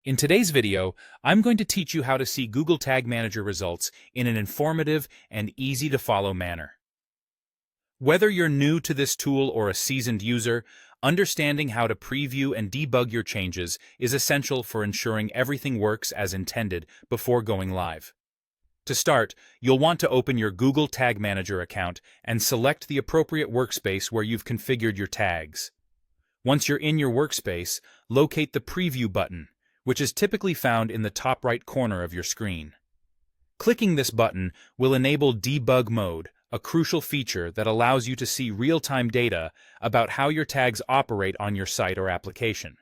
In today's video, I'm going to teach you how to see Google Tag Manager results in an informative and easy-to-follow manner. Whether you're new to this tool or a seasoned user, understanding how to preview and debug your changes is essential for ensuring everything works as intended before going live. To start, you'll want to open your Google Tag Manager account and select the appropriate workspace where you've configured your tags. Once you're in your workspace, locate the Preview button, which is typically found in the top right corner of your screen. Clicking this button will enable Debug Mode, a crucial feature that allows you to see real-time data about how your tags operate on your site or application.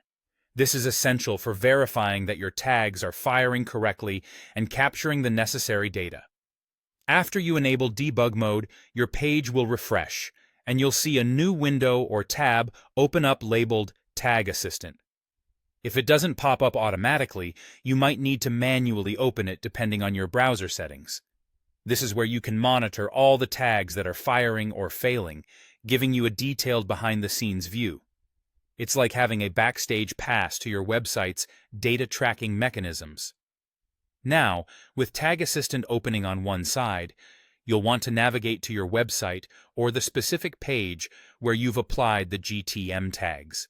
This is essential for verifying that your tags are firing correctly and capturing the necessary data. After you enable Debug Mode, your page will refresh, and you'll see a new window or tab open up labeled Tag Assistant. If it doesn't pop up automatically, you might need to manually open it depending on your browser settings. This is where you can monitor all the tags that are firing or failing, giving you a detailed behind-the-scenes view. It's like having a backstage pass to your website's data tracking mechanisms. Now, with Tag Assistant opening on one side, you'll want to navigate to your website or the specific page where you've applied the GTM tags.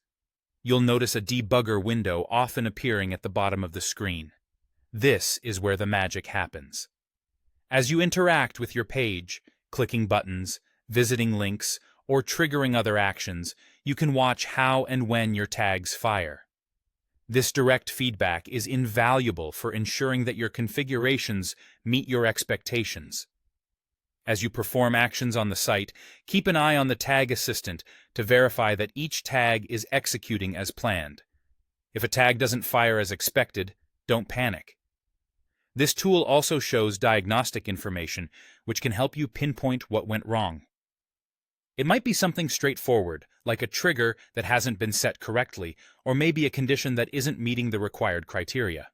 You'll notice a debugger window often appearing at the bottom of the screen. This is where the magic happens. As you interact with your page, clicking buttons, visiting links, or triggering other actions, you can watch how and when your tags fire. This direct feedback is invaluable for ensuring that your configurations meet your expectations. As you perform actions on the site, keep an eye on the Tag Assistant to verify that each tag is executing as planned. If a tag doesn't fire as expected, don't panic. This tool also shows diagnostic information, which can help you pinpoint what went wrong. It might be something straightforward, like a trigger that hasn't been set correctly, or maybe a condition that isn't meeting the required criteria.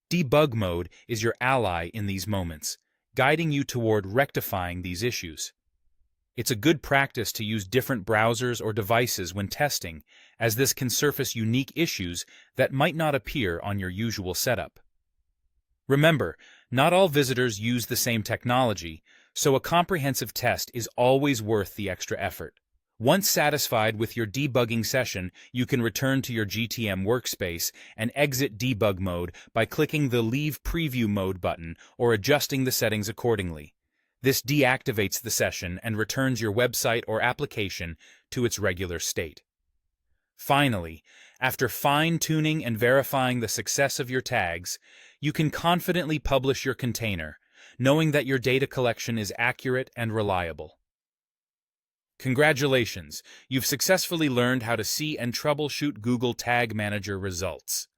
Debug Mode is your ally in these moments, guiding you toward rectifying these issues. It's a good practice to use different browsers or devices when testing, as this can surface unique issues that might not appear on your usual setup. Remember, not all visitors use the same technology, so a comprehensive test is always worth the extra effort. Once satisfied with your debugging session, you can return to your GTM workspace and exit debug mode by clicking the Leave Preview Mode button or adjusting the settings accordingly. This deactivates the session and returns your website or application to its regular state. Finally, after fine-tuning and verifying the success of your tags, you can confidently publish your container, knowing that your data collection is accurate and reliable. Congratulations! You've successfully learned how to see and troubleshoot Google Tag Manager results.